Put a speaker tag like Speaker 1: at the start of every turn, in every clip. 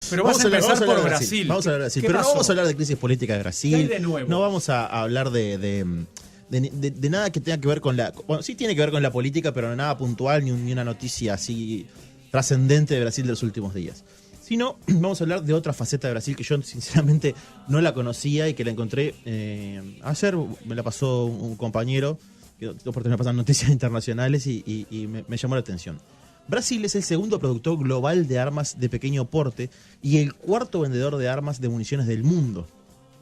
Speaker 1: Pero vas a empezar por Brasil.
Speaker 2: Vamos a hablar de Brasil. Pero no vamos a hablar de crisis política de Brasil.
Speaker 1: ¿Qué hay de nuevo?
Speaker 2: No vamos a hablar de nada que tenga que ver con la... Bueno, sí tiene que ver con la política, pero nada puntual ni una noticia así trascendente de Brasil de los últimos días. Sino vamos a hablar de otra faceta de Brasil que yo sinceramente no la conocía y que la encontré ayer. Me la pasó un compañero que me pasan noticias internacionales y me llamó la atención. Brasil es el segundo productor global de armas de pequeño porte y el cuarto vendedor de armas de municiones del mundo.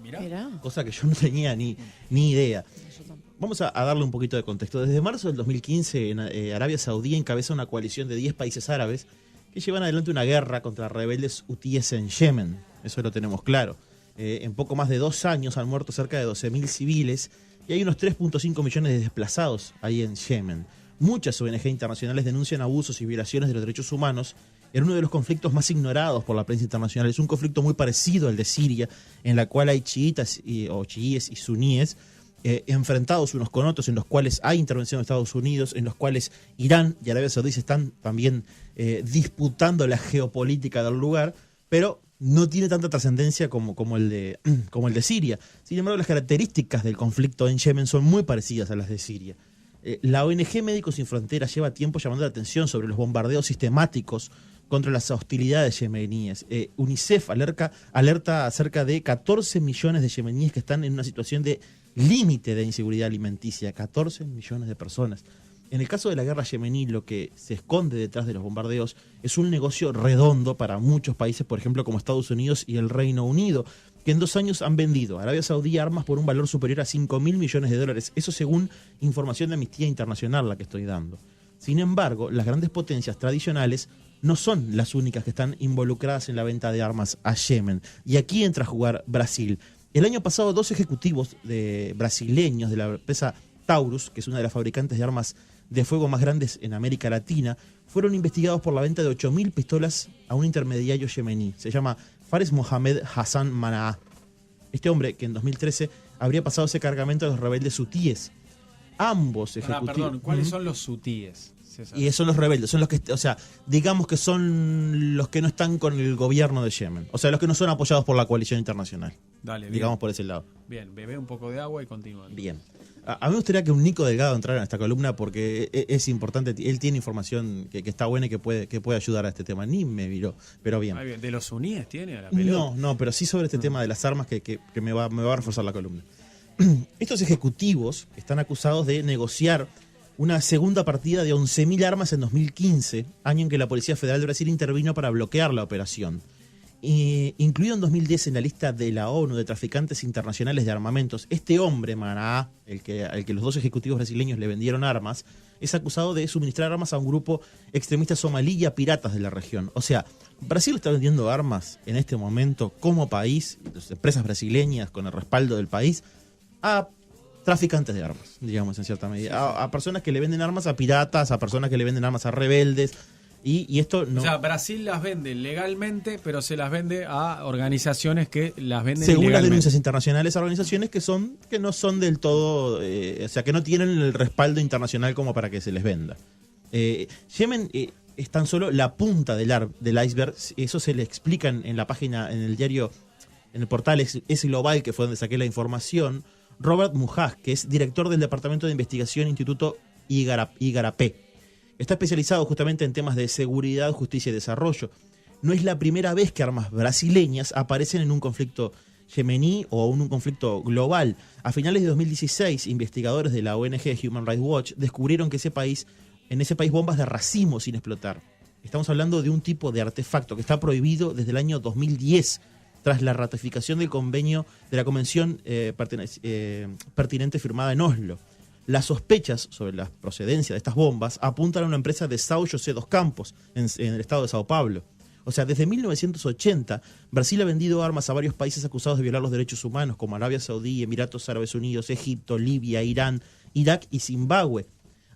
Speaker 3: Mirá.
Speaker 2: Cosa que yo no tenía ni idea. Vamos a darle un poquito de contexto. Desde marzo del 2015, Arabia Saudí encabeza una coalición de 10 países árabes que llevan adelante una guerra contra rebeldes hutíes en Yemen. Eso lo tenemos claro. En poco más de 2 años han muerto cerca de 12.000 civiles y hay unos 3.5 millones de desplazados ahí en Yemen. Muchas ONG internacionales denuncian abusos y violaciones de los derechos humanos en uno de los conflictos más ignorados por la prensa internacional. Es un conflicto muy parecido al de Siria, en la cual hay chiíes y suníes enfrentados unos con otros, en los cuales hay intervención de Estados Unidos, en los cuales Irán y Arabia Saudí se están también disputando la geopolítica del lugar, pero no tiene tanta trascendencia como el de Siria. Sin embargo, las características del conflicto en Yemen son muy parecidas a las de Siria. La ONG Médicos Sin Fronteras lleva tiempo llamando la atención sobre los bombardeos sistemáticos contra las hostilidades yemeníes. UNICEF alerta a cerca de 14 millones de yemeníes que están en una situación de límite de inseguridad alimenticia. 14 millones de personas. En el caso de la guerra yemení, lo que se esconde detrás de los bombardeos es un negocio redondo para muchos países, por ejemplo, como Estados Unidos y el Reino Unido, que en 2 años han vendido a Arabia Saudí armas por un valor superior a 5.000 millones de dólares. Eso según información de Amnistía Internacional, la que estoy dando. Sin embargo, las grandes potencias tradicionales no son las únicas que están involucradas en la venta de armas a Yemen. Y aquí entra a jugar Brasil. El año pasado, 2 ejecutivos brasileños de la empresa Taurus, que es una de las fabricantes de armas de fuego más grandes en América Latina, fueron investigados por la venta de 8.000 pistolas a un intermediario yemení. Se llama Fares Mohamed Hassan Manaa. Este hombre, que en 2013 habría pasado ese cargamento a los rebeldes hutíes. Ambos ejecutivos...
Speaker 1: Perdón, ¿cuáles son los hutíes?
Speaker 2: Y son los rebeldes, son los que, o sea, digamos que son los que no están con el gobierno de Yemen. O sea, los que no son apoyados por la coalición internacional.
Speaker 1: Dale,
Speaker 2: digamos por ese lado.
Speaker 1: Bien, bebé un poco de agua y continúa.
Speaker 2: Bien. A mí me gustaría que un Nico Delgado entrara en esta columna porque es importante. Él tiene información que está buena y que puede ayudar a este tema. Ni me viró, pero bien.
Speaker 1: Bien. ¿De los huníes tiene a la pelota?
Speaker 2: No, pero sí sobre este tema de las armas que me va a reforzar la columna. Estos ejecutivos están acusados de negociar una segunda partida de 11.000 armas en 2015, año en que la Policía Federal de Brasil intervino para bloquear la operación. Incluido en 2010 en la lista de la ONU de traficantes internacionales de armamentos, este hombre, Manaa, al que los 2 ejecutivos brasileños le vendieron armas, es acusado de suministrar armas a un grupo extremista somalí y a piratas de la región. O sea, Brasil está vendiendo armas en este momento como país, las empresas brasileñas con el respaldo del país, a traficantes de armas, digamos, en cierta medida. A personas que le venden armas a piratas, a personas que le venden armas a rebeldes. Y esto no...
Speaker 1: O sea, Brasil las vende legalmente, pero se las vende a organizaciones que las venden
Speaker 2: según
Speaker 1: ilegalmente.
Speaker 2: Las denuncias internacionales, a organizaciones que no son del todo... o sea, que no tienen el respaldo internacional como para que se les venda. Yemen es tan solo la punta del iceberg. Eso se le explica en la página, en el diario, en el portal Es Global, que fue donde saqué la información. Robert Mujaz, que es director del Departamento de Investigación Instituto Igarapé. Está especializado justamente en temas de seguridad, justicia y desarrollo. No es la primera vez que armas brasileñas aparecen en un conflicto yemení o en un conflicto global. A finales de 2016, investigadores de la ONG Human Rights Watch descubrieron que en ese país bombas de racimo sin explotar. Estamos hablando de un tipo de artefacto que está prohibido desde el año 2010, tras la ratificación del convenio de la convención pertinente firmada en Oslo. Las sospechas sobre la procedencia de estas bombas apuntan a una empresa de São José dos Campos, en el estado de Sao Paulo. O sea, desde 1980, Brasil ha vendido armas a varios países acusados de violar los derechos humanos, como Arabia Saudí, Emiratos Árabes Unidos, Egipto, Libia, Irán, Irak y Zimbabue.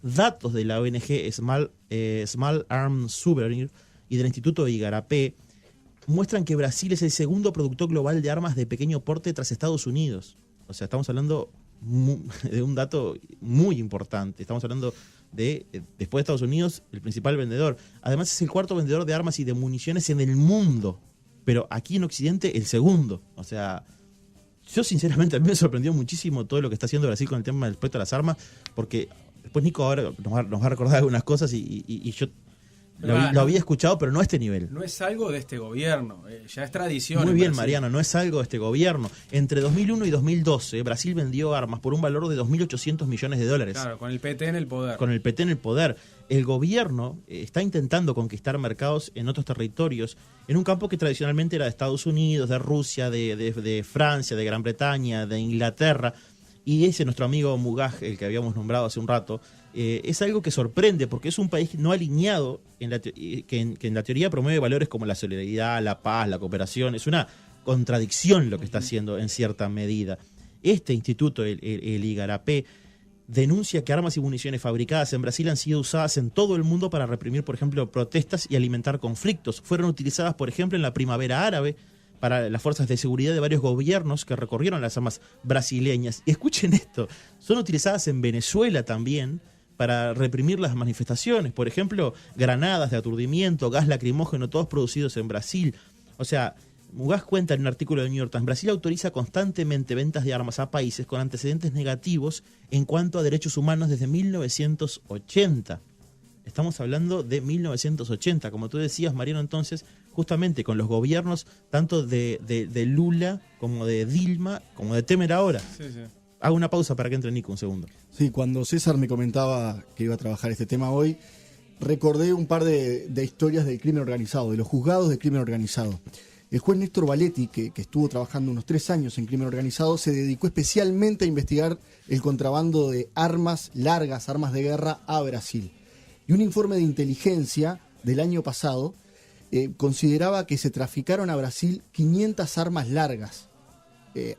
Speaker 2: Datos de la ONG Small Arms Souvenir y del Instituto Igarapé muestran que Brasil es el segundo productor global de armas de pequeño porte tras Estados Unidos. O sea, estamos hablando de un dato muy importante. Estamos hablando de, después de Estados Unidos, el principal vendedor. Además, es el cuarto vendedor de armas y de municiones en el mundo. pero aquí en Occidente el segundo. O sea, yo sinceramente a mí me sorprendió muchísimo todo lo que está haciendo Brasil con el tema del respecto a las armas, porque después Nico ahora nos va a recordar algunas cosas y yo lo había escuchado, pero no a este nivel.
Speaker 1: No es algo de este gobierno, ya es tradición.
Speaker 2: Muy bien, Mariano, no es algo de este gobierno. Entre 2001 y 2012, Brasil vendió armas por un valor de 2.800 millones de dólares.
Speaker 1: Claro, con el PT en el poder.
Speaker 2: Con el PT en el poder. El gobierno está intentando conquistar mercados en otros territorios, en un campo que tradicionalmente era de Estados Unidos, de Rusia, de Francia, de Gran Bretaña, de Inglaterra. Y ese nuestro amigo Mugaj, el que habíamos nombrado hace un rato, es algo que sorprende porque es un país no alineado que en la teoría promueve valores como la solidaridad, la paz, la cooperación. Es una contradicción lo que está haciendo en cierta medida. Este instituto, el Igarapé, denuncia que armas y municiones fabricadas en Brasil han sido usadas en todo el mundo para reprimir, por ejemplo, protestas y alimentar conflictos. Fueron utilizadas, por ejemplo, en la primavera árabe para las fuerzas de seguridad de varios gobiernos que recorrieron las armas brasileñas. Y escuchen esto, son utilizadas en Venezuela también para reprimir las manifestaciones. Por ejemplo, granadas de aturdimiento, gas lacrimógeno, todos producidos en Brasil. O sea, Mugaz cuenta en un artículo de New York Times, Brasil autoriza constantemente ventas de armas a países con antecedentes negativos en cuanto a derechos humanos desde 1980. Estamos hablando de 1980, como tú decías, Mariano, entonces, justamente con los gobiernos tanto de Lula como de Dilma, como de Temer ahora.
Speaker 1: Sí, sí.
Speaker 2: Hago una pausa para que entre Nico un segundo.
Speaker 3: Sí, cuando César me comentaba que iba a trabajar este tema hoy, recordé un par de historias del crimen organizado, de los juzgados de crimen organizado. El juez Néstor Valetti, que estuvo trabajando unos 3 años en crimen organizado, se dedicó especialmente a investigar el contrabando de armas largas, armas de guerra a Brasil. Y un informe de inteligencia del año pasado consideraba que se traficaron a Brasil 500 armas largas,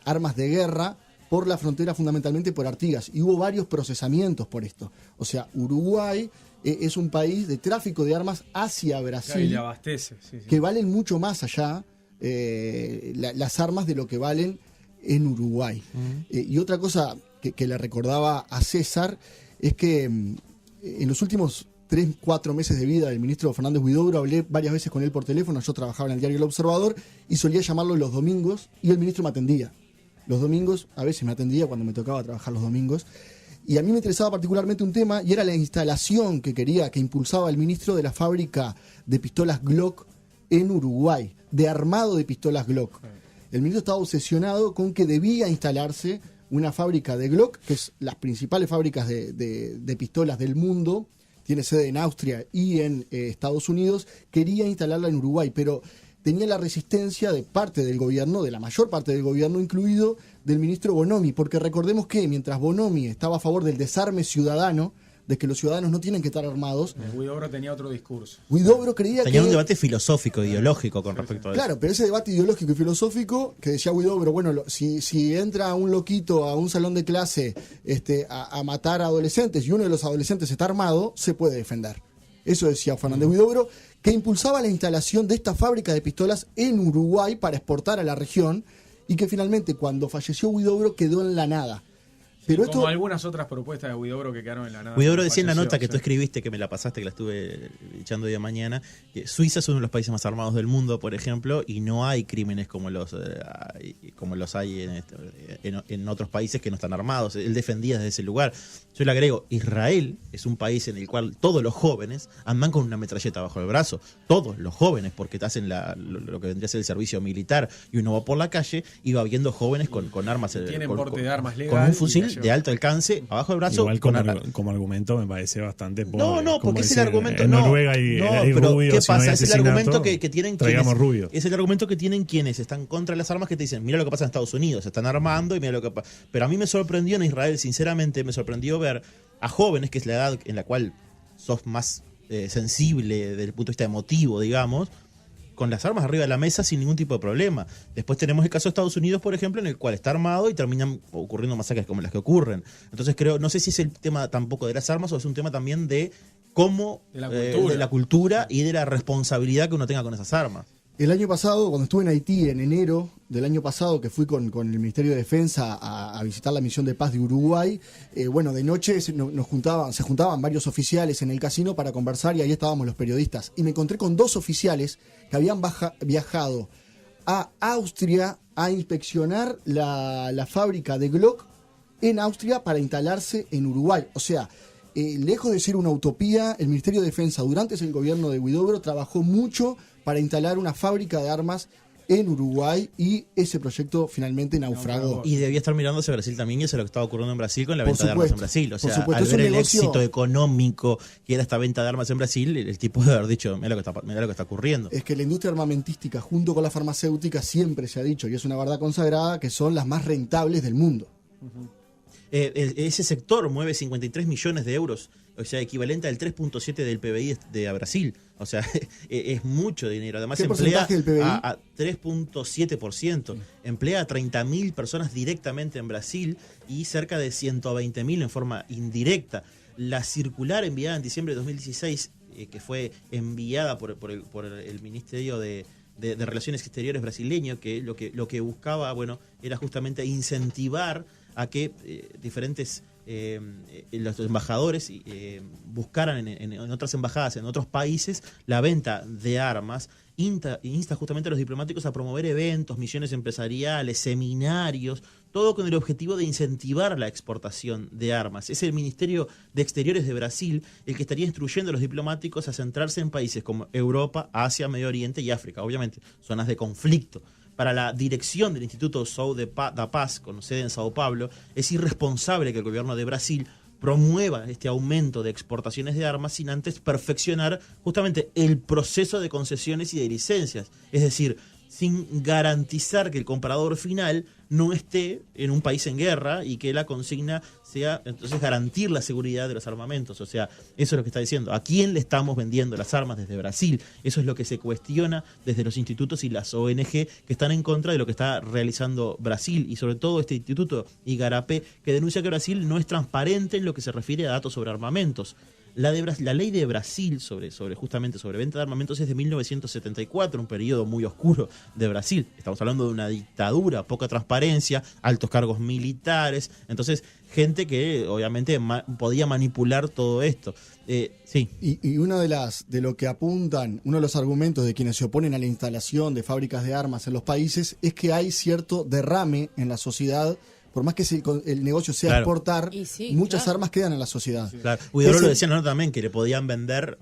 Speaker 3: armas de guerra, por la frontera fundamentalmente por Artigas. Y hubo varios procesamientos por esto. O sea, Uruguay es un país de tráfico de armas hacia Brasil.
Speaker 1: Claro, y le abastece. Sí, sí.
Speaker 3: Que valen mucho más allá las armas de lo que valen en Uruguay. Y otra cosa que le recordaba a César es que en los últimos 3-4 meses de vida del ministro Fernández Huidobro hablé varias veces con él por teléfono. Yo trabajaba en el diario El Observador y solía llamarlo los domingos y el ministro me atendía. Los domingos, a veces me atendía cuando me tocaba trabajar los domingos. Y a mí me interesaba particularmente un tema y era la instalación que impulsaba el ministro de la fábrica de pistolas Glock en Uruguay, de armado de pistolas Glock. El ministro estaba obsesionado con que debía instalarse una fábrica de Glock, que es las principales fábricas de pistolas del mundo, tiene sede en Austria y en Estados Unidos, quería instalarla en Uruguay, pero tenía la resistencia de parte del gobierno, de la mayor parte del gobierno, incluido del ministro Bonomi, porque recordemos que mientras Bonomi estaba a favor del desarme ciudadano, de que los ciudadanos no tienen que estar armados,
Speaker 1: Huidobro tenía otro discurso.
Speaker 3: Huidobro creía
Speaker 2: Tenía
Speaker 3: que...
Speaker 2: un debate filosófico, ideológico con respecto a eso.
Speaker 3: Claro, pero ese debate ideológico y filosófico que decía Huidobro, bueno, si entra un loquito a un salón de clase a matar a adolescentes y uno de los adolescentes está armado, se puede defender. Eso decía Fernández Huidobro, que impulsaba la instalación de esta fábrica de pistolas en Uruguay para exportar a la región y que finalmente cuando falleció Huidobro quedó en la nada. Pero
Speaker 1: como algunas otras propuestas de Huidobro que quedaron en la nada.
Speaker 2: Huidobro decía en la nota que tú escribiste, que me la pasaste, que la estuve echando hoy a mañana, que Suiza es uno de los países más armados del mundo, por ejemplo, y no hay crímenes como los hay en otros países que no están armados. Él defendía desde ese lugar. Yo le agrego, Israel es un país en el cual todos los jóvenes andan con una metralleta bajo el brazo. Todos los jóvenes, porque te hacen lo que vendría a ser el servicio militar, y uno va por la calle y va viendo jóvenes con armas.
Speaker 1: Tienen porte de armas legal.
Speaker 2: Con un fusil de alto alcance abajo del brazo.
Speaker 4: Igual como argumento me parece bastante pobre.
Speaker 2: No, porque es el argumento.
Speaker 4: En Noruega hay
Speaker 2: pero
Speaker 4: rubios.
Speaker 2: ¿qué pasa?
Speaker 4: Si no
Speaker 2: Es el argumento que tienen
Speaker 4: traigamos
Speaker 2: quienes,
Speaker 4: rubios.
Speaker 2: es el argumento que tienen quienes están contra las armas, que te dicen, mira lo que pasa en Estados Unidos, se están armando y mira lo que pasa. Pero a mí me sorprendió en Israel, sinceramente, me sorprendió ver a jóvenes, que es la edad en la cual sos más sensible desde el punto de vista emotivo, digamos, con las armas arriba de la mesa sin ningún tipo de problema. Después tenemos el caso de Estados Unidos, por ejemplo, en el cual está armado y terminan ocurriendo masacres como las que ocurren. Entonces no sé si es el tema tampoco de las armas o es un tema también de cómo, de la cultura y de la responsabilidad que uno tenga con esas armas.
Speaker 3: El año pasado, cuando estuve en Haití, en enero del año pasado, que fui con el Ministerio de Defensa a visitar la misión de paz de Uruguay, de noche se juntaban varios oficiales en el casino para conversar y ahí estábamos los periodistas. Y me encontré con 2 oficiales que habían viajado a Austria a inspeccionar la fábrica de Glock en Austria para instalarse en Uruguay. O sea, lejos de ser una utopía, el Ministerio de Defensa durante el gobierno de Huidobro trabajó mucho para instalar una fábrica de armas en Uruguay y ese proyecto finalmente naufragó.
Speaker 2: Y debía estar mirando hacia Brasil también, y eso es lo que estaba ocurriendo en Brasil con la
Speaker 3: Por
Speaker 2: venta de armas en
Speaker 3: supuesto,
Speaker 2: Brasil. O sea,
Speaker 3: por supuesto,
Speaker 2: al
Speaker 3: es un
Speaker 2: ver el
Speaker 3: negocio-
Speaker 2: éxito económico que era esta venta de armas en Brasil, el tipo de haber dicho, mira lo que está ocurriendo.
Speaker 3: Es que la industria armamentística junto con la farmacéutica siempre se ha dicho, y es una verdad consagrada, que son las más rentables del mundo.
Speaker 2: Ese sector mueve 53 millones de euros, o sea, equivalente al 3.7 del PBI de Brasil. O sea, es mucho dinero. Además,
Speaker 3: ¿Qué
Speaker 2: emplea
Speaker 3: porcentaje del PBI?
Speaker 2: a 3.7%. Emplea a 30.000 personas directamente en Brasil y cerca de 120.000 en forma indirecta. La circular enviada en diciembre de 2016, que fue enviada por el Ministerio de Relaciones Exteriores brasileño, que lo que buscaba, bueno, era justamente incentivar a que diferentes los embajadores buscaran en otras embajadas, en otros países, la venta de armas. Insta justamente a los diplomáticos a promover eventos, misiones empresariales, seminarios, todo con el objetivo de incentivar la exportación de armas. Es el Ministerio de Exteriores de Brasil el que estaría instruyendo a los diplomáticos a centrarse en países como Europa, Asia, Medio Oriente y África, obviamente, zonas de conflicto. Para la dirección del Instituto Sou da Paz, con sede en Sao Paulo, es irresponsable que el gobierno de Brasil promueva este aumento de exportaciones de armas sin antes perfeccionar justamente el proceso de concesiones y de licencias. Es decir, sin garantizar que el comprador final no esté en un país en guerra y que la consigna sea entonces garantir la seguridad de los armamentos. O sea, eso es lo que está diciendo. ¿A quién le estamos vendiendo las armas desde Brasil? Eso es lo que se cuestiona desde los institutos y las ONG que están en contra de lo que está realizando Brasil, y sobre todo este instituto Igarapé, que denuncia que Brasil no es transparente en lo que se refiere a datos sobre armamentos. La ley de Brasil sobre venta de armamentos es de 1974, un periodo muy oscuro de Brasil. Estamos hablando de una dictadura, poca transparencia, altos cargos militares. Entonces, gente que obviamente podía manipular todo esto. Sí.
Speaker 3: Y uno de lo que apuntan, uno de los argumentos de quienes se oponen a la instalación de fábricas de armas en los países es que hay cierto derrame en la sociedad. Por más que el negocio sea exportar, muchas armas quedan en la sociedad.
Speaker 2: Claro. Huidobro lo decía en la nota también, que le podían vender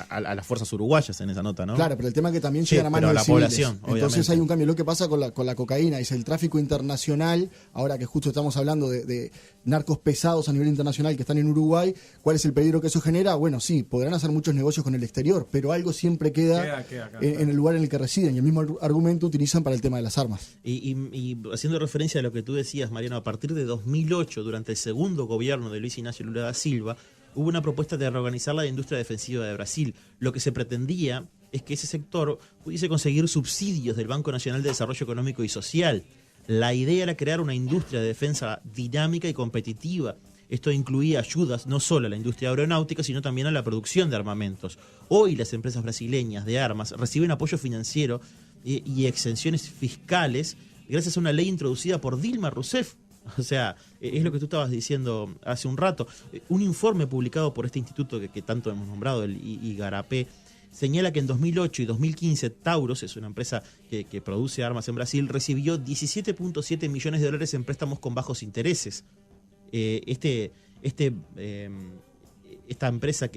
Speaker 2: a las fuerzas uruguayas en esa nota, ¿no?
Speaker 3: Claro, pero el tema es que también llegan a manos de
Speaker 2: la
Speaker 3: civiles.
Speaker 2: población, obviamente.
Speaker 3: Entonces hay un cambio. Lo que pasa con la cocaína es el tráfico internacional. Ahora que justo estamos hablando de narcos pesados a nivel internacional que están en Uruguay, ¿cuál es el peligro que eso genera? Bueno, sí, podrán hacer muchos negocios con el exterior, pero algo siempre queda en el lugar en el que residen. Y el mismo argumento utilizan para el tema de las armas.
Speaker 2: Y haciendo referencia a lo que tú decías, Mariano, a partir de 2008, durante el segundo gobierno de Luis Ignacio Lula da Silva, hubo una propuesta de reorganizar la industria defensiva de Brasil. Lo que se pretendía es que ese sector pudiese conseguir subsidios del Banco Nacional de Desarrollo Económico y Social. La idea era crear una industria de defensa dinámica y competitiva. Esto incluía ayudas no solo a la industria aeronáutica, sino también a la producción de armamentos. Hoy las empresas brasileñas de armas reciben apoyo financiero y exenciones fiscales gracias a una ley introducida por Dilma Rousseff. O sea, es lo que tú estabas diciendo hace un rato. Un informe publicado por este instituto que tanto hemos nombrado, el Igarapé, señala que en 2008 y 2015 Taurus, es una empresa que produce armas en Brasil, recibió 17.7 millones de dólares en préstamos con bajos intereses. Esta empresa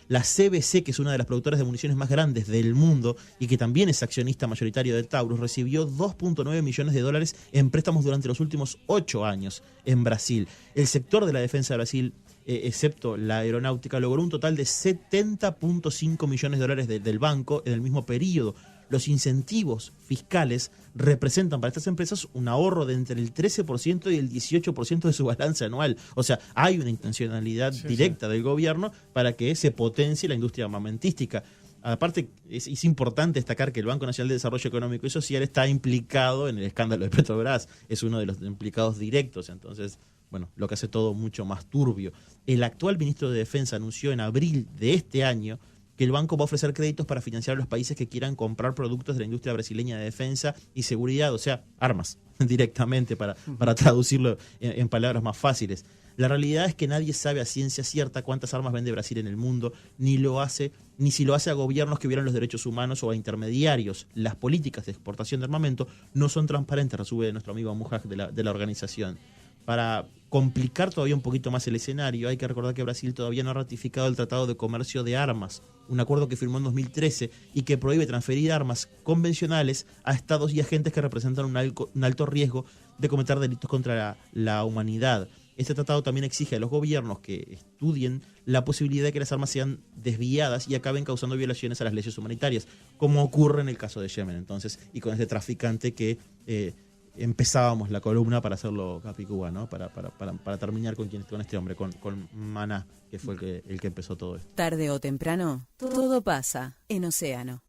Speaker 2: la CBC, que es una de las productoras de municiones más grandes del mundo y que también es accionista mayoritario de Taurus, recibió 2.9 millones de dólares en préstamos durante los últimos 8 años en Brasil. El sector de la defensa de Brasil, excepto la aeronáutica, logró un total de 70.5 millones de dólares del banco en el mismo periodo. Los incentivos fiscales representan para estas empresas un ahorro de entre el 13% y el 18% de su balance anual. O sea, hay una intencionalidad directa del gobierno para que se potencie la industria armamentística. Aparte, es importante destacar que el Banco Nacional de Desarrollo Económico y Social está implicado en el escándalo de Petrobras. Es uno de los implicados directos. Entonces, bueno, lo que hace todo mucho más turbio. El actual ministro de Defensa anunció en abril de este año que el banco va a ofrecer créditos para financiar a los países que quieran comprar productos de la industria brasileña de defensa y seguridad, o sea, armas, directamente, para traducirlo en palabras más fáciles. La realidad es que nadie sabe a ciencia cierta cuántas armas vende Brasil en el mundo, ni si lo hace a gobiernos que violan los derechos humanos o a intermediarios. Las políticas de exportación de armamento no son transparentes, resume nuestro amigo Mujak de la organización. Para complicar todavía un poquito más el escenario, hay que recordar que Brasil todavía no ha ratificado el Tratado de Comercio de Armas, un acuerdo que firmó en 2013 y que prohíbe transferir armas convencionales a estados y agentes que representan un alto riesgo de cometer delitos contra la humanidad. Este tratado también exige a los gobiernos que estudien la posibilidad de que las armas sean desviadas y acaben causando violaciones a las leyes humanitarias, como ocurre en el caso de Yemen, entonces, y con este traficante que empezábamos la columna para hacerlo Capicúa, ¿no? Para terminar con este hombre, con Maná, que fue el que empezó todo esto.
Speaker 5: Tarde o temprano, todo pasa en Océano.